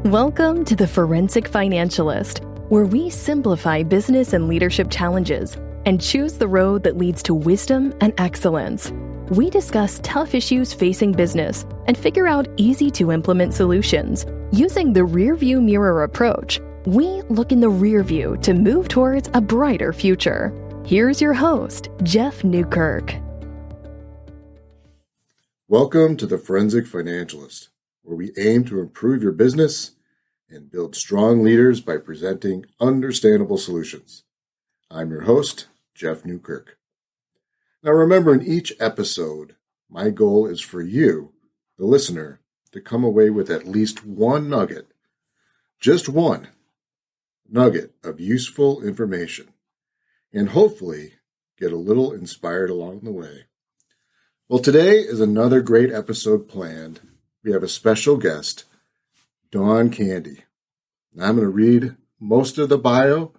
Welcome to the Forensic Financialist, where we simplify business and leadership challenges and choose the road that leads to wisdom and excellence. We discuss tough issues facing business and figure out easy-to-implement solutions. Using the rearview mirror approach, we look in the rear view to move towards a brighter future. Here's your host, Jeff Newkirk. Welcome to the Forensic Financialist, where we aim to improve your business and build strong leaders by presenting understandable solutions. I'm your host, Jeff Newkirk. Now remember, in each episode, my goal is for you, the listener, to come away with at least one nugget, just one nugget of useful information, and hopefully get a little inspired along the way. Well, today is another great episode planned. We have a special guest, Dawn Candy. Now, I'm going to read most of the bio,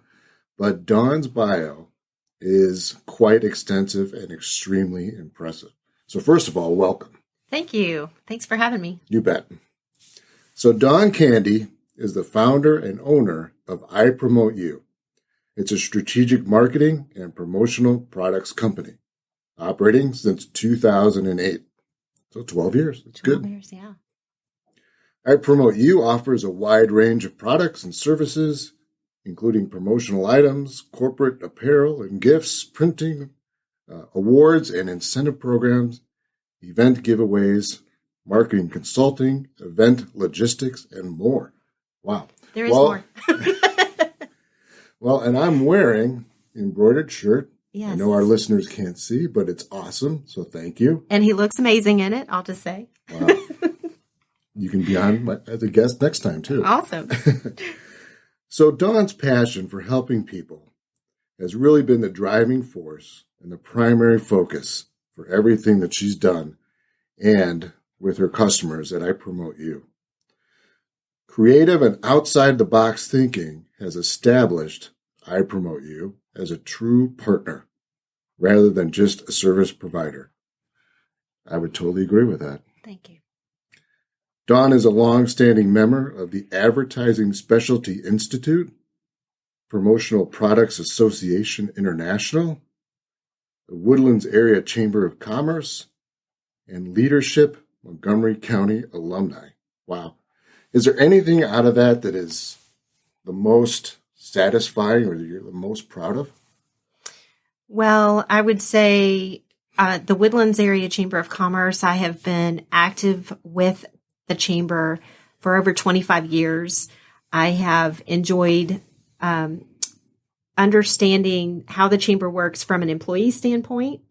but Dawn's bio is quite extensive and extremely impressive. So first of all, welcome. Thank you. Thanks for having me. You bet. So Dawn Candy is the founder and owner of I Promote You. It's a strategic marketing and promotional products company, operating since 2008. So 12 years. It's 12 good. years, yeah. I Promote You offers a wide range of products and services, including promotional items, corporate apparel and gifts, printing, awards and incentive programs, event giveaways, marketing consulting, event logistics, and more. Wow. There is more. Well, and I'm wearing embroidered shirt. Yes. I know our listeners can't see, but it's awesome. So thank you. And he looks amazing in it, I'll just say. Wow. You can be on as a guest next time, too. Awesome. So Dawn's passion for helping people has really been the driving force and the primary focus for everything that she's done and with her customers at I Promote You. Creative and outside-the-box thinking has established I Promote You as a true partner rather than just a service provider. I would totally agree with that. Thank you. Dawn is a long-standing member of the Advertising Specialty Institute, Promotional Products Association International, the Woodlands Area Chamber of Commerce, and Leadership Montgomery County Alumni. Wow. Is there anything out of that that is the most satisfying or that you're the most proud of? Well, I would say the Woodlands Area Chamber of Commerce, I have been active with the Chamber for over 25 years. I have enjoyed understanding how the Chamber works from an employee standpoint.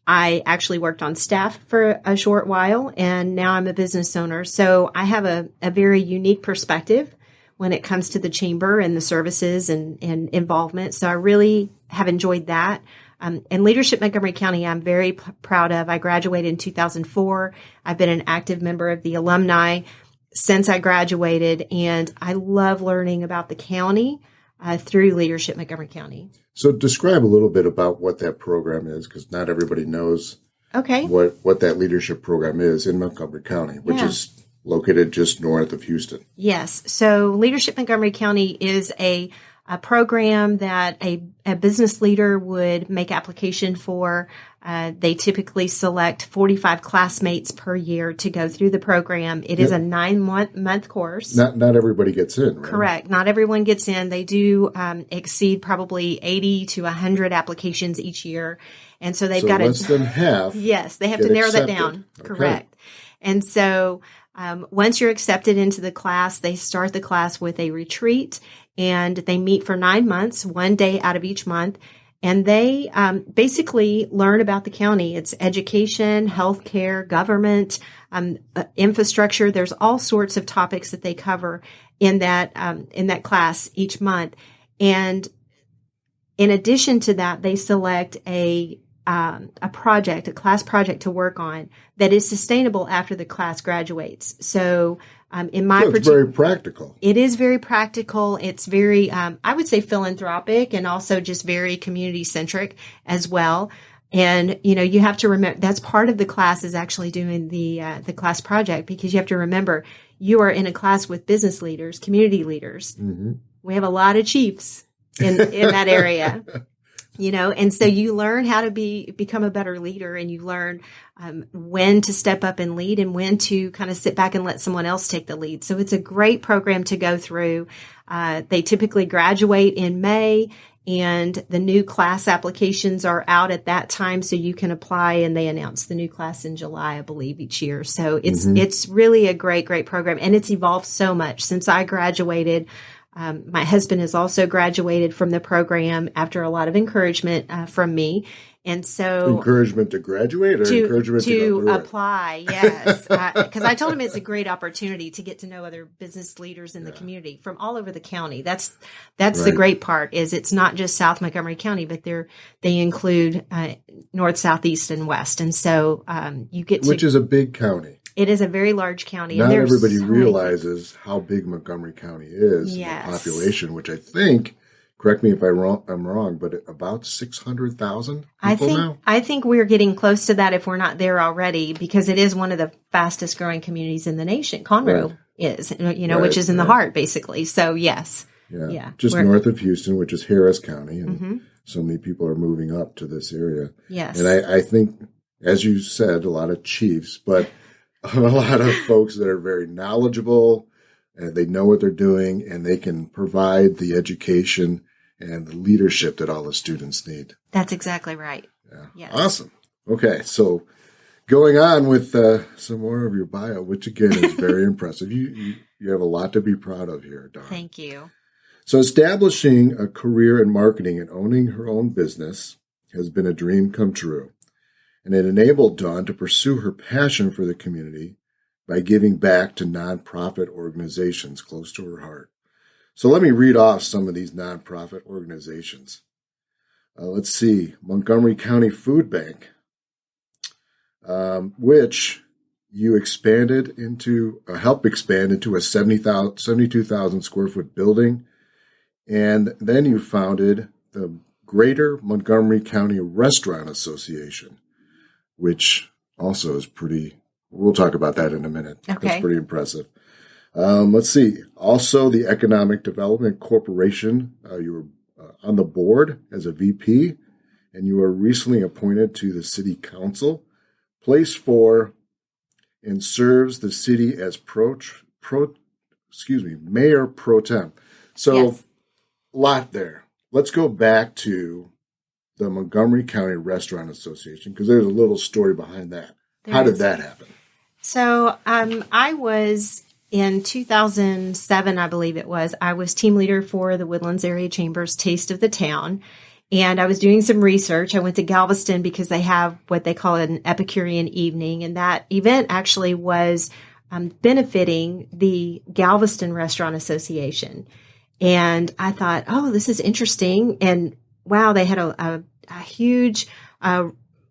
I actually worked on staff for a short while, and now I'm a business owner. So I have a very unique perspective when it comes to the Chamber and the services and involvement. So I really have enjoyed that. And Leadership Montgomery County, I'm very proud of. I graduated in 2004. I've been an active member of the alumni since I graduated, and I love learning about the county through Leadership Montgomery County. So describe a little bit about what that program is, because not everybody knows what that leadership program is in Montgomery County, which is located just north of Houston. Yes. So Leadership Montgomery County is a program that a business leader would make application for. They typically select 45 classmates per year to go through the program. It is a 9-month course. Not everybody gets in, right? Correct. Not everyone gets in. They do exceed probably 80 to 100 applications each year. And so they've got less than half. Yes, they have to narrow accepted. that down. Okay. Correct. And so once you're accepted into the class, they start the class with a retreat, and they meet for 9 months, one day out of each month. And they basically learn about the county. It's education, healthcare, government, infrastructure. There's all sorts of topics that they cover in that class each month. And in addition to that, they select a class project to work on that is sustainable after the class graduates. So it's very practical. It is very practical. It's very, I would say, philanthropic and also just very community centric as well. And, you have to remember that's part of the class is actually doing the class project, because you have to remember you are in a class with business leaders, community leaders. Mm-hmm. We have a lot of chiefs in that area, and so you learn how to become a better leader, and you learn when to step up and lead and when to kind of sit back and let someone else take the lead. So it's a great program to go through. They typically graduate in May, and the new class applications are out at that time, so you can apply, and they announce the new class in July, I believe, each year. So it's really a great, great program, and it's evolved so much since I graduated. My husband has also graduated from the program after a lot of encouragement from me. And so encouragement to graduate or encouragement to apply. Yes. Because I told him it's a great opportunity to get to know other business leaders in the community from all over the county. That's right. The great part is it's not just South Montgomery County, but they include north, south, east, and west. And so you get to, which is a big county. It is a very large county. Not everybody realizes how big Montgomery County is in the population, which I think, correct me if I'm wrong, but about 600,000 people now? I think we're getting close to that if we're not there already, because it is one of the fastest growing communities in the nation. Conroe is, which is in the heart, basically. So, yes. Yeah. Just north of Houston, which is Harris County, and so many people are moving up to this area. Yes. And I think, as you said, a lot of chiefs, but a lot of folks that are very knowledgeable, and they know what they're doing, and they can provide the education and the leadership that all the students need. That's exactly right. Yeah. Yes. Awesome. Okay, so going on with some more of your bio, which again is very impressive. You have a lot to be proud of here, Dawn. Thank you. So establishing a career in marketing and owning her own business has been a dream come true. And it enabled Dawn to pursue her passion for the community by giving back to nonprofit organizations close to her heart. So let me read off some of these nonprofit organizations. Let's see, Montgomery County Food Bank, which you helped expand into a 72,000 square foot building. And then you founded the Greater Montgomery County Restaurant Association, which also is we'll talk about that in a minute. Okay. That's pretty impressive. Let's see. Also, the Economic Development Corporation, you were on the board as a VP, and you were recently appointed to the City Council, place for and serves the city as Mayor Pro Tem. So, a lot there. Let's go back to the Montgomery County Restaurant Association, because there's a little story behind that. How did that happen? So I was, in 2007, I believe it was, I was team leader for the Woodlands Area Chamber's Taste of the Town. And I was doing some research. I went to Galveston because they have what they call an Epicurean evening. And that event actually was benefiting the Galveston Restaurant Association. And I thought, oh, this is interesting. And wow, they had a huge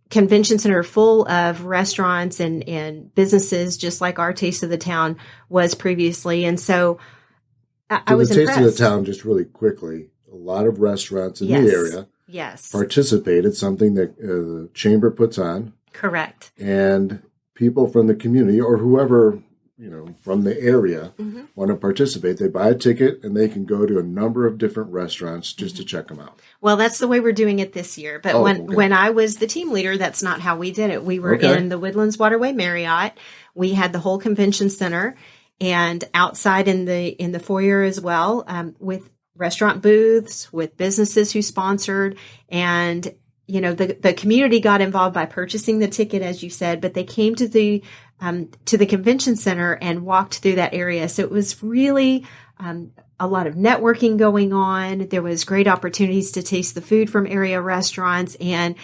convention center full of restaurants and businesses, just like our Taste of the Town was previously. And so I was impressed. The Taste of the Town, just really quickly, a lot of restaurants in the area participated, something that the chamber puts on. Correct. And people from the community or whoever, from the area want to participate. They buy a ticket and they can go to a number of different restaurants just to check them out. Well, that's the way we're doing it this year. But when I was the team leader, that's not how we did it. We were in the Woodlands Waterway Marriott. We had the whole convention center and outside in the foyer as well, with restaurant booths, with businesses who sponsored, and the community got involved by purchasing the ticket, as you said, but they came to the convention center and walked through that area. So it was really a lot of networking going on. There was great opportunities to taste the food from area restaurants. And,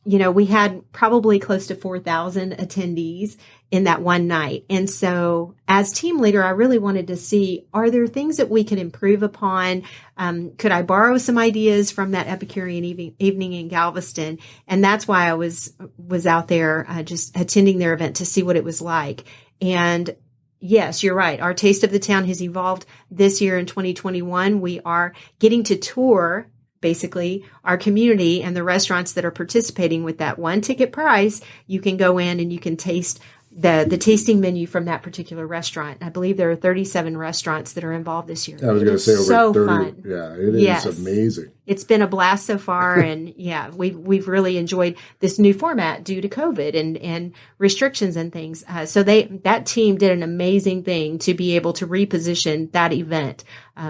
we had probably close to 4,000 attendees in that one night. And so as team leader, I really wanted to see, are there things that we could improve upon? Could I borrow some ideas from that Epicurean evening in Galveston? And that's why I was out there just attending their event to see what it was like. And yes, you're right. Our Taste of the Town has evolved this year in 2021. We are getting to tour basically our community and the restaurants that are participating with that one ticket price, you can go in and you can taste the tasting menu from that particular restaurant. I believe there are 37 restaurants that are involved this year. I was going to say over so 30. Fun. Yeah, it Yes. is amazing. It's been a blast so far, and we've really enjoyed this new format due to COVID and restrictions and things. So that team did an amazing thing to be able to reposition that event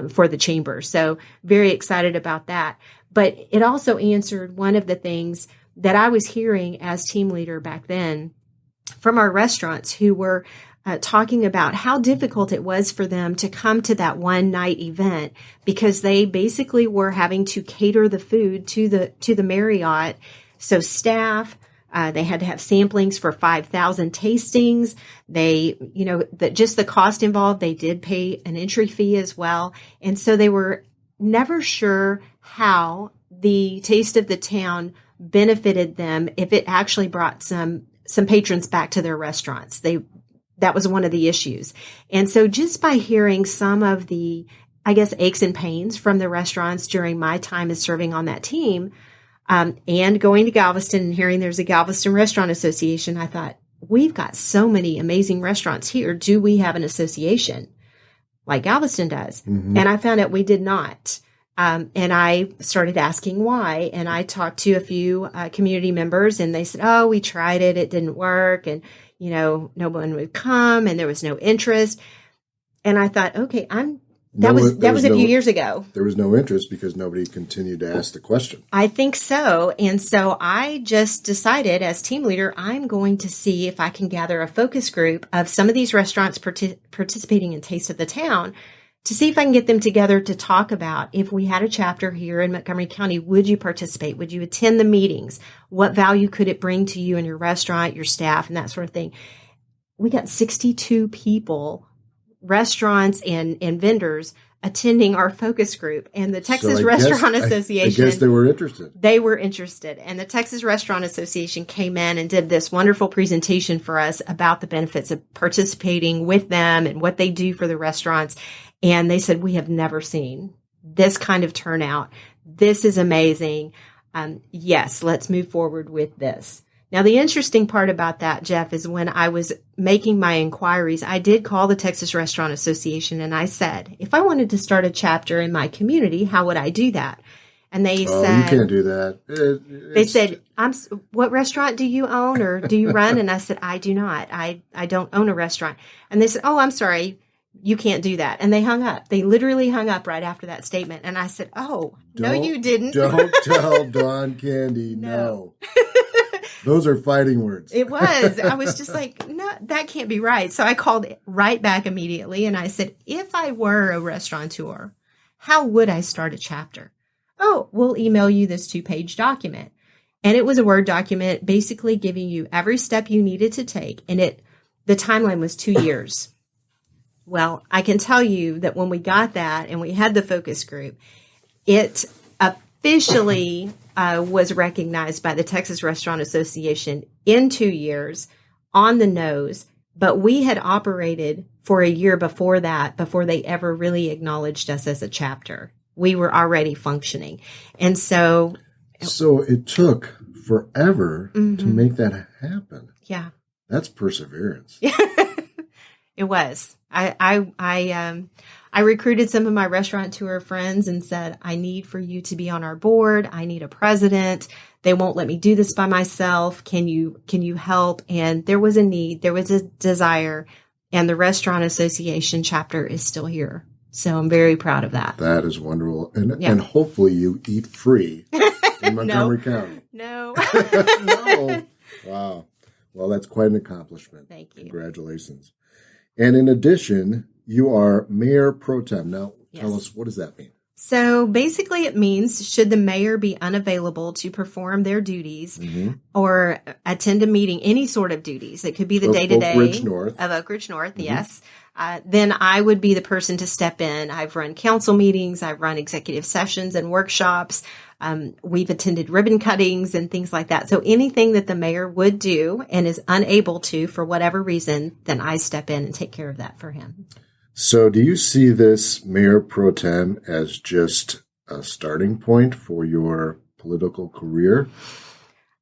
for the chamber. So very excited about that. But it also answered one of the things that I was hearing as team leader back then from our restaurants who were talking about how difficult it was for them to come to that one night event because they basically were having to cater the food to the Marriott. So staff, they had to have samplings for 5,000 tastings. They, just the cost involved, they did pay an entry fee as well. And so they were never sure how the Taste of the Town benefited them if it actually brought some patrons back to their restaurants. That was one of the issues. And so just by hearing some of the, I guess, aches and pains from the restaurants during my time as serving on that team, and going to Galveston and hearing there's a Galveston Restaurant Association, I thought, we've got so many amazing restaurants here. Do we have an association like Galveston does? Mm-hmm. And I found out we did not. And I started asking why. And I talked to a few community members, and they said, oh, we tried it. It didn't work. And, no one would come, and there was no interest. And I thought, okay, that was a few years ago. There was no interest because nobody continued to ask the question. I think so. And so I just decided as team leader, I'm going to see if I can gather a focus group of some of these restaurants participating in Taste of the Town to see if I can get them together to talk about if we had a chapter here in Montgomery County, would you participate? Would you attend the meetings? What value could it bring to you and your restaurant, your staff, and that sort of thing? We got 62 people, restaurants and vendors attending our focus group, and the Texas Restaurant Association. I guess they were interested. They were interested. And the Texas Restaurant Association came in and did this wonderful presentation for us about the benefits of participating with them and what they do for the restaurants. And they said, we have never seen this kind of turnout. This is amazing. Yes, let's move forward with this. Now, the interesting part about that, Jeff, is when I was making my inquiries, I did call the Texas Restaurant Association and I said, if I wanted to start a chapter in my community, how would I do that? And they said, you can't do that. They said, what restaurant do you own or do you run? And I said, I do not. I don't own a restaurant. And they said, oh, I'm sorry. You can't do that. And they hung up. They literally hung up right after that statement. And I said, oh, no, you didn't. Don't tell Dawn Candy no. Those are fighting words. It was. I was just like, no, that can't be right. So I called right back immediately. And I said, if I were a restaurateur, how would I start a chapter? Oh, we'll email you this 2-page document. And it was a Word document basically giving you every step you needed to take. And the timeline was 2 years. Well, I can tell you that when we got that and we had the focus group, it officially was recognized by the Texas Restaurant Association in 2 years on the nose, but we had operated for a year before that, before they ever really acknowledged us as a chapter. We were already functioning. And so it took forever to make that happen. Yeah. That's perseverance. It was. I recruited some of my restaurateur friends and said, I need for you to be on our board. I need a president. They won't let me do this by myself. Can you help? And there was a need. There was a desire. And the Restaurant Association chapter is still here. So I'm very proud of that. That is wonderful. And hopefully you eat free in Montgomery County. No. No. Wow. Well, that's quite an accomplishment. Thank you. Congratulations. And in addition, you are Mayor Pro Tem. Now, tell us, what does that mean? So basically it means should the mayor be unavailable to perform their duties or attend a meeting, any sort of duties, it could be the day-to-day of Oak Ridge North, yes. Then I would be the person to step in. I've run council meetings. I've run executive sessions and workshops. We've attended ribbon cuttings and things like that. So anything that the mayor would do and is unable to for whatever reason, then I step in and take care of that for him. So do you see this Mayor Pro Tem as just a starting point for your political career?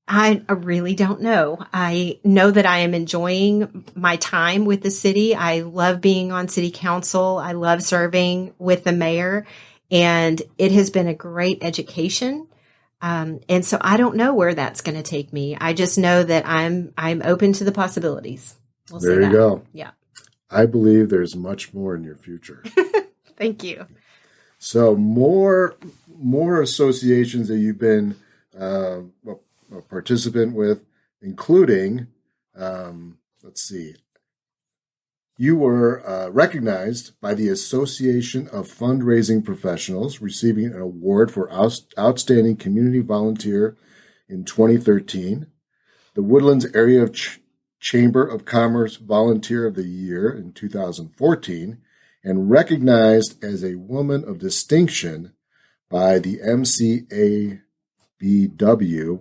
I really don't know. I know that I am enjoying my time with the city. I love being on city council. I love serving with the mayor, and it has been a great education. And so I don't know where that's going to take me. I just know that I'm open to the possibilities. We'll There you go. Yeah. I believe there's much more in your future. Thank you. So more associations that you've been a participant with, including, let's see, you were recognized by the Association of Fundraising Professionals, receiving an award for Outstanding Community Volunteer in 2013, the Woodlands Area Chamber of Commerce Volunteer of the Year in 2014, and recognized as a Woman of Distinction by the MCABW.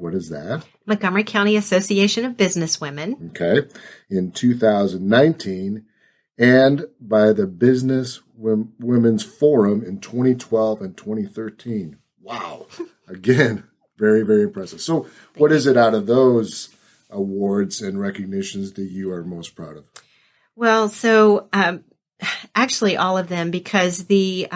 What is that? Montgomery County Association of Businesswomen. Okay. In 2019, and by the Business Women's Forum in 2012 and 2013. Wow. Again, very, very impressive. So what is it out of those awards and recognitions that you are most proud of? Well, so actually all of them, because the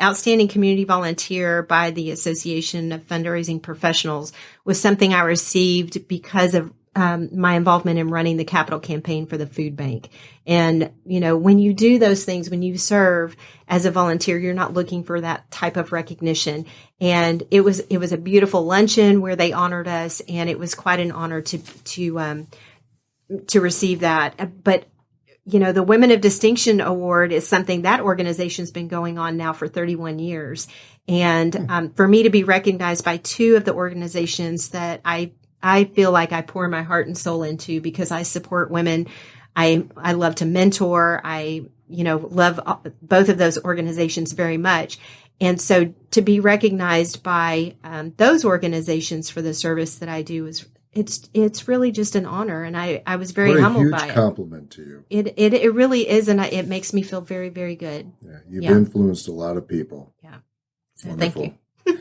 Outstanding Community Volunteer by the Association of Fundraising Professionals was something I received because of my involvement in running the capital campaign for the food bank. And, you know, when you do those things, when you serve as a volunteer, you're not looking for that type of recognition. And it was a beautiful luncheon where they honored us, and it was quite an honor to receive that. But you know, the Women of Distinction Award is something that organization's been going on now for 31 years. And for me to be recognized by two of the organizations that I feel like I pour my heart and soul into, because I support women. I love to mentor. I, love both of those organizations very much. And so to be recognized by those organizations for the service that I do it's really just an honor, and I was very humbled by it. What a huge compliment to you. It really is, and it makes me feel very, very good. Yeah, you've influenced a lot of people. Yeah, so wonderful. Thank you.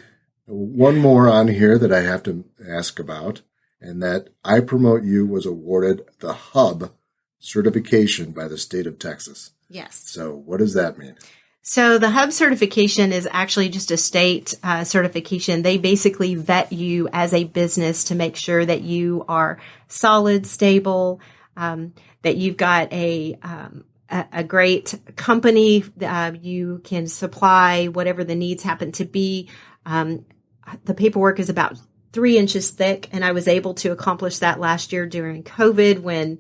One more on here that I have to ask about, and that I Promote You was awarded the Hub certification by the state of Texas. Yes. So what does that mean? So the Hub certification is actually just a state certification. They basically vet you as a business to make sure that you are solid, stable, that you've got a great company, you can supply whatever the needs happen to be. The paperwork is about 3 inches thick, and I was able to accomplish that last year during COVID, when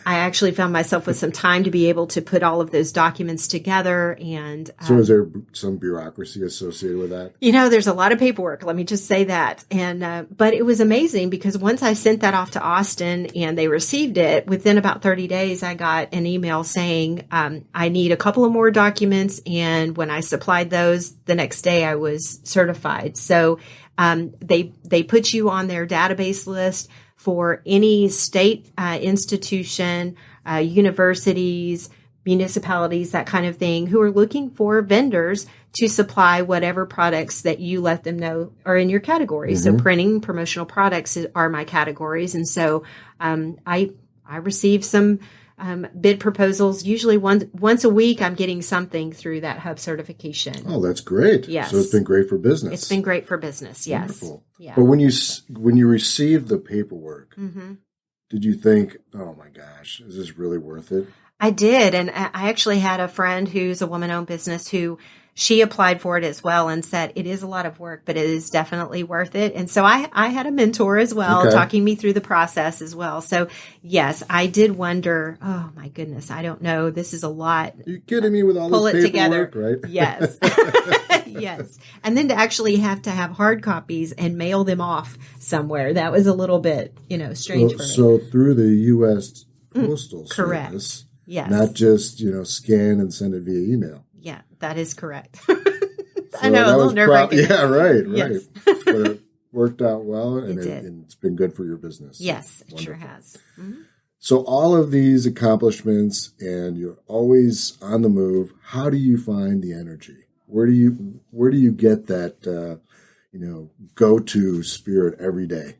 I actually found myself with some time to be able to put all of those documents together. And so is there some bureaucracy associated with that? There's a lot of paperwork. Let me just say that. And but it was amazing, because once I sent that off to Austin and they received it, within about 30 days, I got an email saying I need a couple of more documents. And when I supplied those, the next day I was certified. So they put you on their database list for any state institution, universities, municipalities, that kind of thing, who are looking for vendors to supply whatever products that you let them know are in your category. Mm-hmm. So printing, promotional products are my categories. And so I receive some bid proposals. Usually once a week, I'm getting something through that Hub certification. Oh, that's great. Yes. So it's been great for business. It's been great for business, yes. Wonderful. Yeah. But when you received the paperwork, mm-hmm. did you think, oh my gosh, is this really worth it? I did. And I actually had a friend who's a woman-owned business who she applied for it as well and said, it is a lot of work, but it is definitely worth it. And so I had a mentor as well, talking me through the process as well. So yes, I did wonder, oh my goodness, I don't know. This is a lot. You're kidding me with all Pull this it paperwork, together. Right? Yes. Yes. And then to actually have to have hard copies and mail them off somewhere. That was a little bit, strange for me. So through the U.S. Postal correct. Service. Yes. Not just, scan and send it via email. Yeah, that is correct. So I know, a little nerve-wracking. Yeah, right. Yes. But it worked out well, and it's been good for your business. Yes, it Wonderful. sure has. Mm-hmm. So all of these accomplishments, and you're always on the move, how do you find the energy? Where do you get that go-to spirit every day?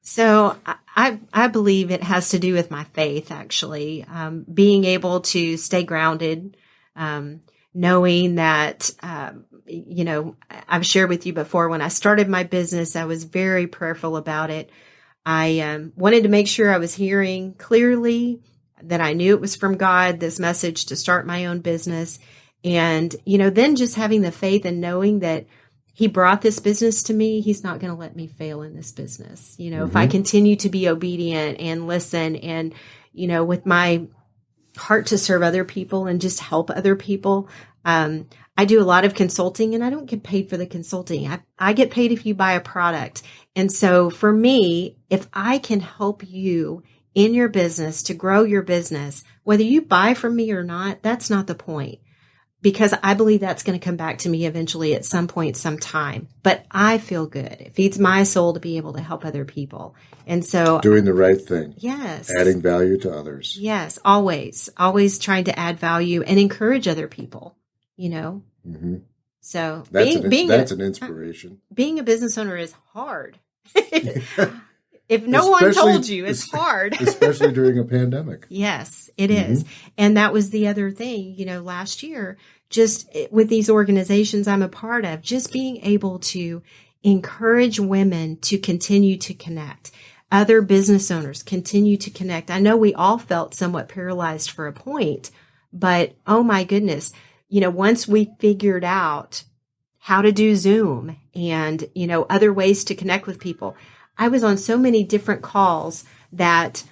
So I believe it has to do with my faith, actually, being able to stay grounded, knowing that, I've shared with you before, when I started my business, I was very prayerful about it. I wanted to make sure I was hearing clearly, that I knew it was from God, this message to start my own business. And, then just having the faith and knowing that He brought this business to me, He's not going to let me fail in this business. If I continue to be obedient and listen and, with my heart to serve other people and just help other people. I do a lot of consulting, and I don't get paid for the consulting. I get paid if you buy a product. And so for me, if I can help you in your business to grow your business, whether you buy from me or not, that's not the point, because I believe that's going to come back to me eventually at some point, sometime. But I feel good. It feeds my soul to be able to help other people. And so doing the right thing. Yes. Adding value to others. Yes. Always trying to add value and encourage other people, Mm-hmm. So that's an inspiration. Being a business owner is hard. If no one told you, it's hard. Especially during a pandemic. Yes, it is. And that was the other thing, last year, just with these organizations I'm a part of, just being able to encourage women to continue to connect. Other business owners continue to connect. I know we all felt somewhat paralyzed for a point, but oh my goodness, once we figured out how to do Zoom and, other ways to connect with people, I was on so many different calls that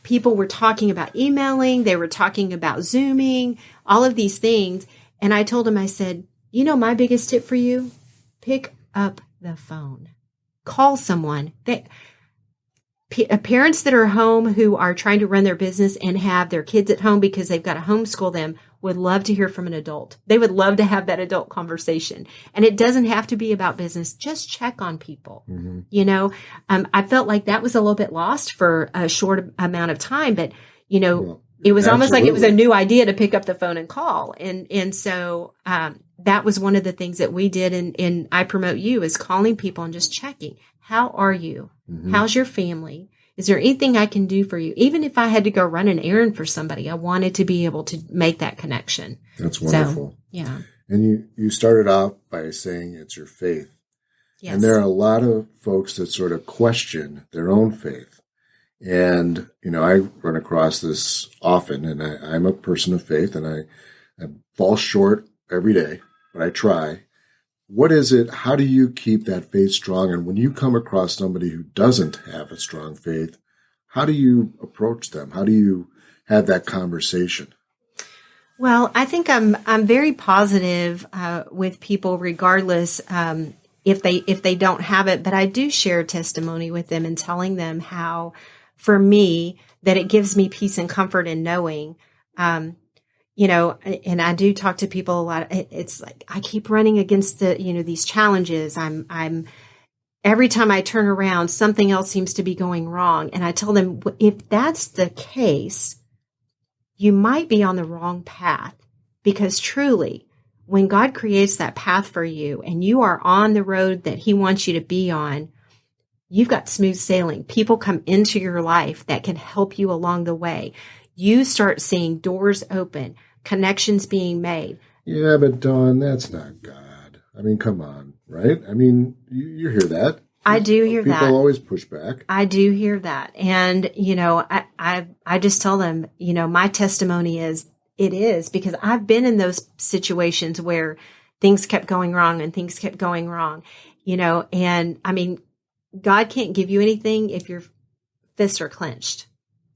people were talking about emailing, they were talking about Zooming, all of these things. And I told them, I said, my biggest tip for you, pick up the phone, call someone. Parents that are home who are trying to run their business and have their kids at home because they've got to homeschool them would love to hear from an adult. They would love to have that adult conversation. And it doesn't have to be about business. Just check on people. I felt like that was a little bit lost for a short amount of time, but, it was almost like it was a new idea to pick up the phone and call. And so that was one of the things that we did. And I promote you is calling people and just checking. How are you? How's your family? Is there anything I can do for you? Even if I had to go run an errand for somebody, I wanted to be able to make that connection. That's wonderful. So, yeah. And you started out by saying it's your faith. Yes. And there are a lot of folks that sort of question their own faith. And, I run across this often, and I'm a person of faith, and I fall short every day, but I try. What is it? How do you keep that faith strong? And when you come across somebody who doesn't have a strong faith, how do you approach them? How do you have that conversation? Well, I think I'm very positive with people, regardless if they don't have it. But I do share testimony with them and telling them how, for me, that it gives me peace and comfort in knowing. And I do talk to people a lot. It's like I keep running against these challenges. I'm every time I turn around, something else seems to be going wrong. And I tell them, if that's the case, you might be on the wrong path, because truly, when God creates that path for you and you are on the road that He wants you to be on, you've got smooth sailing. People come into your life that can help you along the way. You start seeing doors open, connections being made. Yeah, but Dawn, that's not God. I mean, come on, right? I mean, you hear that. I do hear that. People always push back. I do hear that. And, I just tell them, my testimony is, it is, because I've been in those situations where things kept going wrong and things kept going wrong, and I mean, God can't give you anything if your fists are clenched.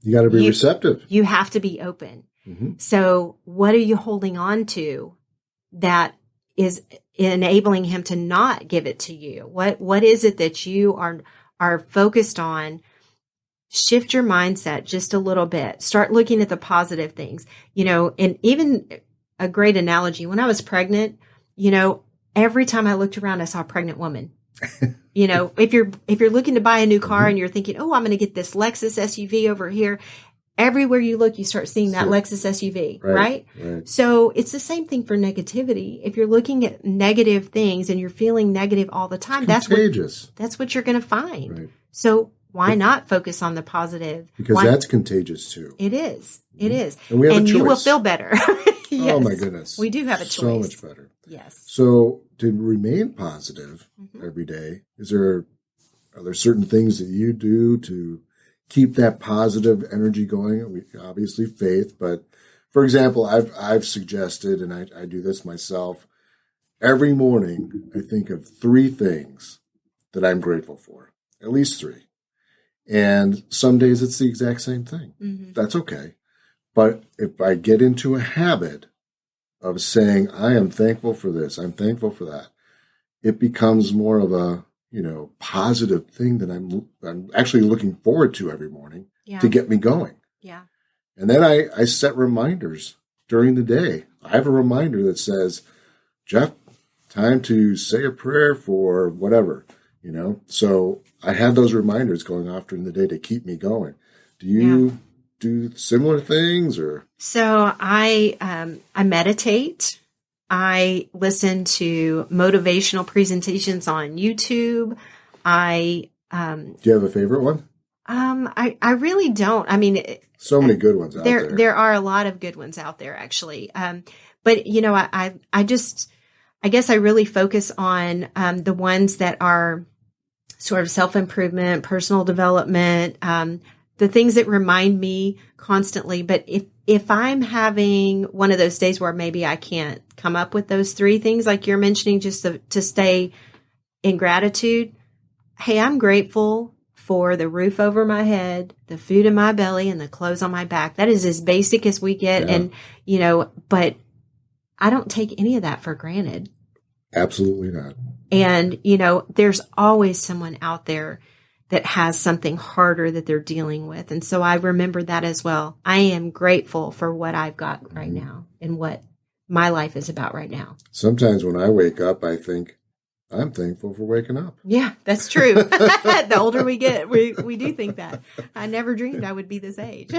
You got to be receptive. You have to be open. Mm-hmm. So what are you holding on to that is enabling Him to not give it to you? What is it that you are focused on? Shift your mindset just a little bit. Start looking at the positive things, and even a great analogy. When I was pregnant, every time I looked around, I saw a pregnant woman. If you're looking to buy a new car and you're thinking, oh, I'm going to get this Lexus SUV over here, everywhere you look, you start seeing that Lexus SUV, right? So it's the same thing for negativity. If you're looking at negative things and you're feeling negative all the time, that's what you're going to find. Right. So why not focus on the positive? Because that's contagious too. It is. It is. And we have a choice. You will feel better. Yes. Oh my goodness. We do have a choice. So much better. Yes. So to remain positive every day, are there certain things that you do to keep that positive energy going? Obviously faith, but for example, I've suggested, and I do this myself, every morning I think of 3 things that I'm grateful for, at least 3. And some days it's the exact same thing. That's okay. But if I get into a habit of saying, I am thankful for this, I'm thankful for that, it becomes more of a, positive thing that I'm actually looking forward to every morning to get me going. Yeah. And then I set reminders during the day. I have a reminder that says, Jeff, time to say a prayer for whatever, So I have those reminders going off during the day to keep me going. Do you do similar things or? So I meditate. I listen to motivational presentations on YouTube. Do you have a favorite one? I really don't. I mean, so many good ones out there. There are a lot of good ones out there, actually. But I guess I really focus on the ones that are sort of self-improvement, personal development, the things that remind me constantly. But if I'm having one of those days where maybe I can't come up with those 3 things like you're mentioning, just to stay in gratitude, hey, I'm grateful for the roof over my head, the food in my belly, and the clothes on my back. That is as basic as we get. Yeah. And, but I don't take any of that for granted. Absolutely not. And, there's always someone out there that has something harder that they're dealing with. And so I remember that as well. I am grateful for what I've got right now and what my life is about right now. Sometimes when I wake up, I think, I'm thankful for waking up. Yeah, that's true. The older we get, we do think that. I never dreamed I would be this age.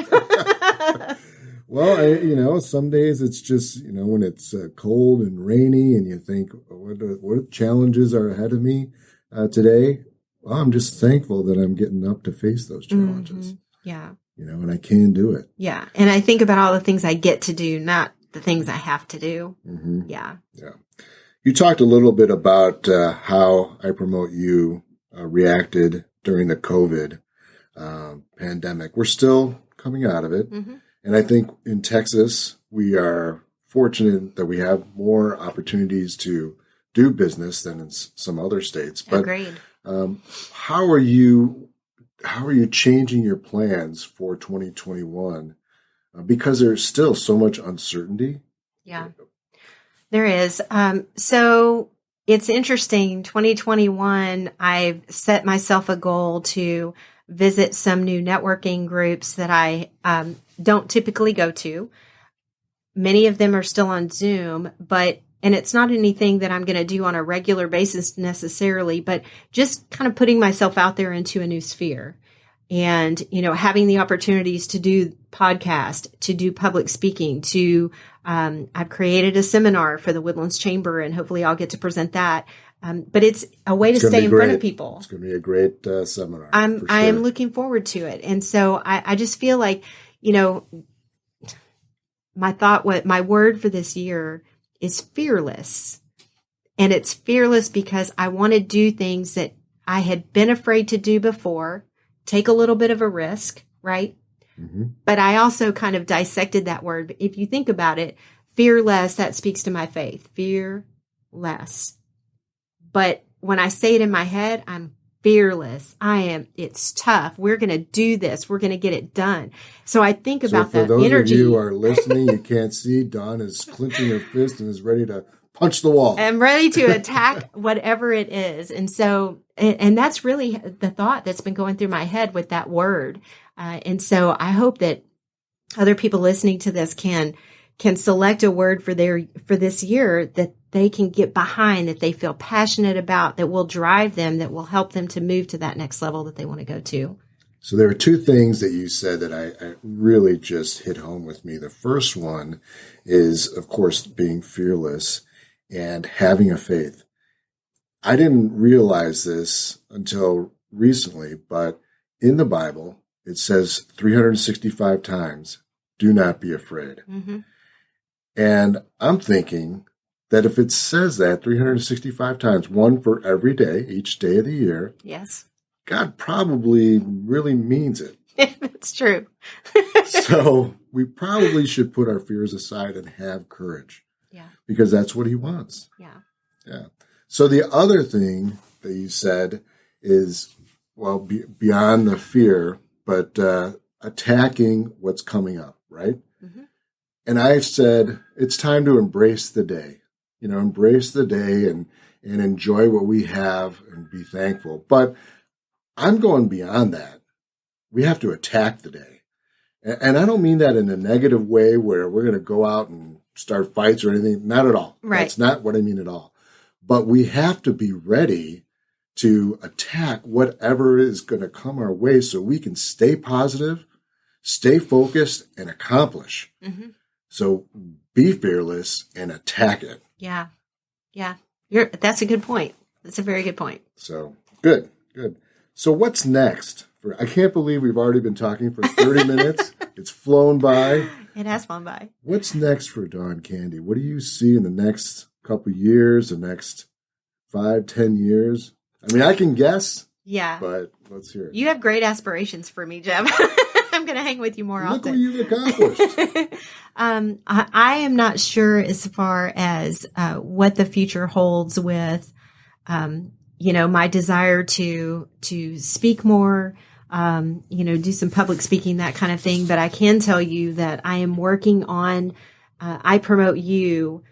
Well, some days it's just, when it's cold and rainy and you think, what challenges are ahead of me today? Well, I'm just thankful that I'm getting up to face those challenges. Yeah. And I can do it. Yeah. And I think about all the things I get to do, not the things I have to do. Yeah. Yeah. You talked a little bit about how I Promote You reacted during the COVID pandemic. We're still coming out of it. And I think in Texas, we are fortunate that we have more opportunities to do business than in some other states. But agreed. How are you changing your plans for 2021? Because there's still so much uncertainty. Yeah, there is. So it's interesting. 2021, I've set myself a goal to visit some new networking groups that I don't typically go to. Many of them are still on Zoom, and it's not anything that I'm going to do on a regular basis necessarily, but just kind of putting myself out there into a new sphere and, having the opportunities to do podcast, to do public speaking, I've created a seminar for the Woodlands Chamber and hopefully I'll get to present that. But it's a way to stay in front of people. It's going to be a great seminar. I am looking forward to it. And so I just feel like, my word for this year is fearless. And it's fearless because I want to do things that I had been afraid to do before, take a little bit of a risk, right? But I also kind of dissected that word. If you think about it, fearless, that speaks to my faith. Fearless. But when I say it in my head, I'm fearless. It's tough. We're going to do this. We're going to get it done. So I think about the energy. For those of you who are listening, you can't see, Dawn is clenching her fist and is ready to punch the wall. I'm ready to attack whatever it is. And so, and that's really the thought that's been going through my head with that word. And so I hope that other people listening to this can select a word for this year that they can get behind, that they feel passionate about, that will drive them, that will help them to move to that next level that they want to go to. So there are two things that you said that I really just hit home with me. The first one is, of course, being fearless and having a faith. I didn't realize this until recently, but in the Bible, it says 365 times, do not be afraid. Mm-hmm. And I'm thinking that if it says that 365 times, one for every day, each day of the year, Yes. God probably really means it. It's true. So we probably should put our fears aside and have courage. Yeah. Because that's what he wants. Yeah. Yeah. So the other thing that you said is, well, beyond the fear, but attacking what's coming up, right? Mm-hmm. And I've said it's time to embrace the day. Embrace the day and enjoy what we have and be thankful. But I'm going beyond that. We have to attack the day. And I don't mean that in a negative way where we're going to go out and start fights or anything. Not at all. Right. That's not what I mean at all. But we have to be ready to attack whatever is going to come our way so we can stay positive, stay focused, and accomplish. Mm-hmm. So be fearless and attack it. Yeah. Yeah. That's a good point. That's a very good point. So good. So what's next? I can't believe we've already been talking for 30 minutes. It's flown by. It has flown by. What's next for Dawn Candy? What do you see in the next couple years, the next 5-10 years? I mean, I can guess. Yeah. But let's hear it. You have great aspirations for me, Jeff. I'm going to hang with you more Look often. what you've accomplished. I am not sure as far as what the future holds with, my desire to speak more, do some public speaking, that kind of thing. But I can tell you that I am working on, I promote you,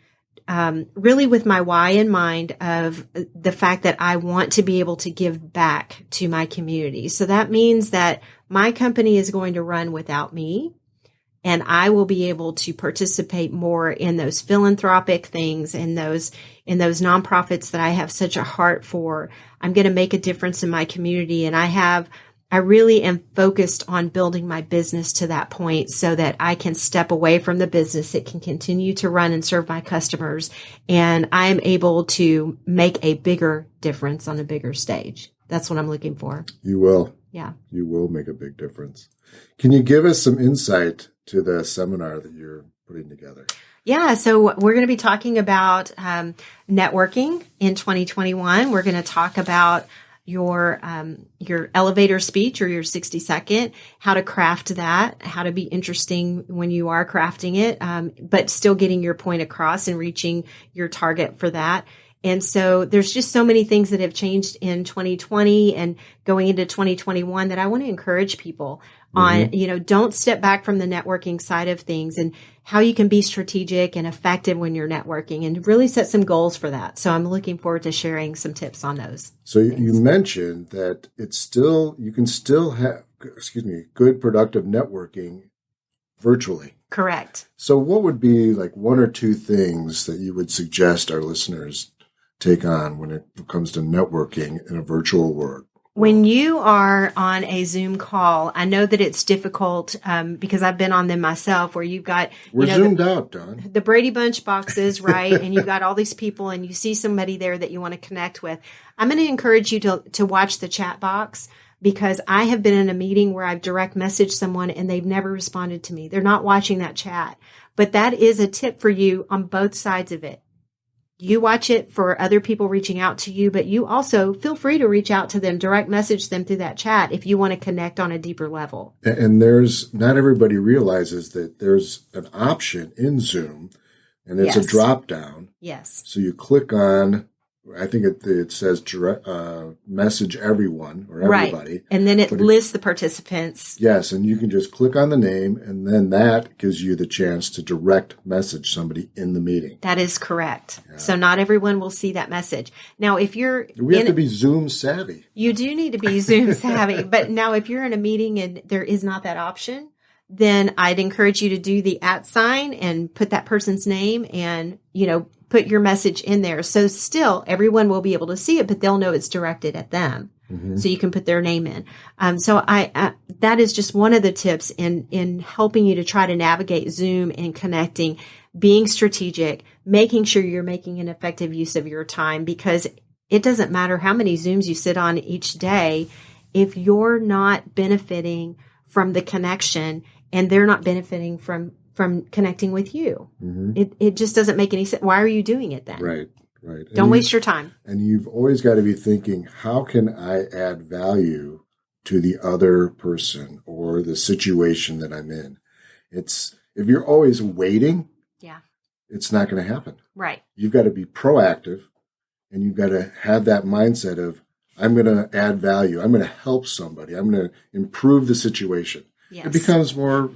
really with my why in mind of the fact that I want to be able to give back to my community. So that means that my company is going to run without me, and I will be able to participate more in those philanthropic things and those nonprofits that I have such a heart for. I'm going to make a difference in my community, and I really am focused on building my business to that point so that I can step away from the business. It can continue to run and serve my customers, and I'm able to make a bigger difference on a bigger stage. That's what I'm looking for. You will. Yeah. You will make a big difference. Can you give us some insight to the seminar that you're putting together? Yeah, so we're going to be talking about networking in 2021. We're going to talk about your elevator speech or your 60-second, how to craft that, how to be interesting when you are crafting it, but still getting your point across and reaching your target for that. And so there's just so many things that have changed in 2020 and going into 2021 that I want to encourage people on, don't step back from the networking side of things and how you can be strategic and effective when you're networking and really set some goals for that. So I'm looking forward to sharing some tips on those. So you mentioned that you can still have, good productive networking virtually. Correct. So what would be like one or two things that you would suggest our listeners take on when it comes to networking in a virtual world? When you are on a Zoom call, I know that it's difficult because I've been on them myself where you've got... We're zoomed out, Don. The Brady Bunch boxes, right? And you've got all these people and you see somebody there that you want to connect with. I'm going to encourage you to watch the chat box because I have been in a meeting where I've direct messaged someone and they've never responded to me. They're not watching that chat. But that is a tip for you on both sides of it. You watch it for other people reaching out to you, but you also feel free to reach out to them, direct message them through that chat if you want to connect on a deeper level. And not everybody realizes that there's an option in Zoom, and it's a drop down. Yes. So you click on, I think it says direct, message everyone or everybody. Right. And then it lists the participants. Yes. And you can just click on the name, and then that gives you the chance to direct message somebody in the meeting. That is correct. Yeah. So not everyone will see that message. Now, if you're... We have to be Zoom savvy. You do need to be Zoom savvy. But now if you're in a meeting and there is not that option, then I'd encourage you to do the @ sign and put that person's name and, put your message in there. So still everyone will be able to see it, but they'll know it's directed at them. so you can put their name in. So that is just one of the tips in helping you to try to navigate Zoom and connecting, being strategic, making sure you're making an effective use of your time, because it doesn't matter how many Zooms you sit on each day. If you're not benefiting from the connection and they're not benefiting from connecting with you, it just doesn't make any sense. Why are you doing it then? Right. Don't waste your time. And you've always got to be thinking, how can I add value to the other person or the situation that I'm in? If you're always waiting, it's not going to happen. Right. You've got to be proactive, and you've got to have that mindset of, I'm going to add value. I'm going to help somebody. I'm going to improve the situation. Yes. It becomes more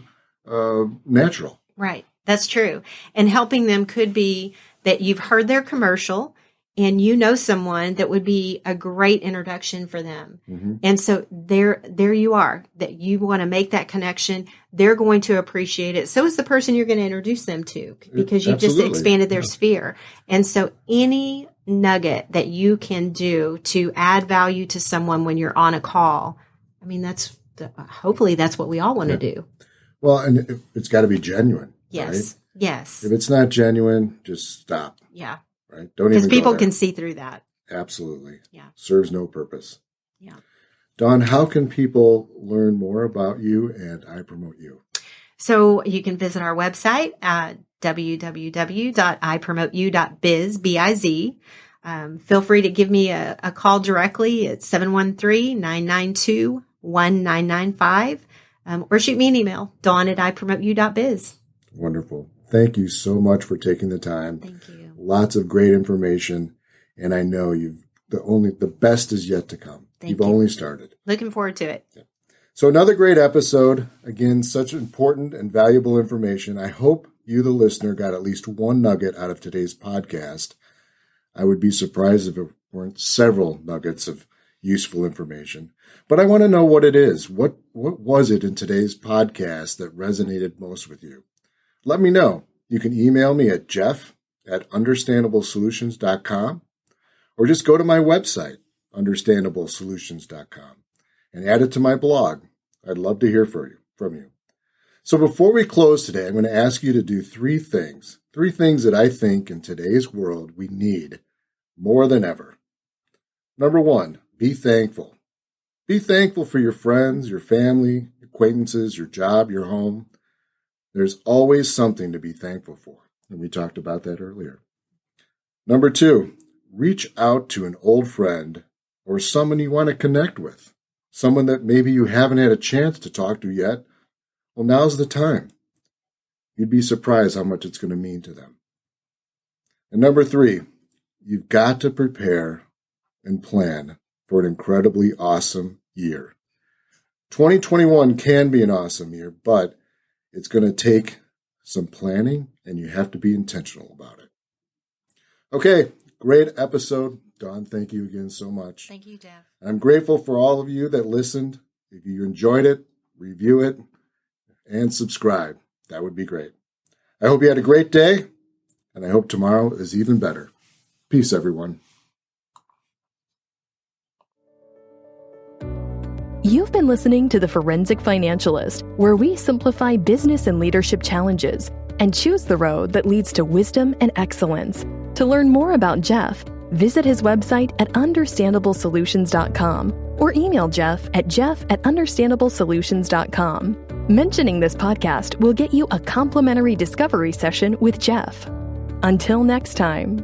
natural. Right. That's true. And helping them could be that you've heard their commercial and you know someone that would be a great introduction for them. And so there you are, that you want to make that connection. They're going to appreciate it. So is the person you're going to introduce them to, because you've just expanded their sphere. And so any nugget that you can do to add value to someone when you're on a call, I mean, hopefully that's what we all want to do. Well, and it's got to be genuine. Yes. Right? Yes. If it's not genuine, just stop. Yeah. Right. Don't even Because people go there. can see through that. Absolutely. Yeah. Serves no purpose. Yeah. Dawn, how can people learn more about you and I Promote You? So you can visit our website at www.ipromoteyou.biz, B-I-Z. Feel free to give me a call directly at 713-992-1995, or shoot me an email, dawn@ipromoteyou.biz. Wonderful. Thank you so much for taking the time. Thank you. Lots of great information, and I know the best is yet to come. You've only started. Looking forward to it. Yeah. So another great episode. Again, such important and valuable information. I hope you, the listener, got at least one nugget out of today's podcast. I would be surprised if it weren't several nuggets of useful information. But I want to know what it is. What was it in today's podcast that resonated most with you? Let me know. You can email me at jeff@understandablesolutions.com, or just go to my website, understandablesolutions.com, and add it to my blog. I'd love to hear from you. So before we close today, I'm going to ask you to do three things that I think in today's world we need more than ever. Number one, be thankful. Be thankful for your friends, your family, acquaintances, your job, your home. There's always something to be thankful for, and we talked about that earlier. Number two, reach out to an old friend or someone you want to connect with, someone that maybe you haven't had a chance to talk to yet. Well, now's the time. You'd be surprised how much it's going to mean to them. And number three, you've got to prepare and plan for an incredibly awesome year. 2021 can be an awesome year, but it's going to take some planning, and you have to be intentional about it. Okay, great episode. Dawn, thank you again so much. Thank you, Jeff. I'm grateful for all of you that listened. If you enjoyed it, review it, and subscribe. That would be great. I hope you had a great day, and I hope tomorrow is even better. Peace, everyone. You've been listening to The Forensic Financialist, where we simplify business and leadership challenges and choose the road that leads to wisdom and excellence. To learn more about Jeff, visit his website at understandablesolutions.com or email Jeff at jeff@understandablesolutions.com. Mentioning this podcast will get you a complimentary discovery session with Jeff. Until next time.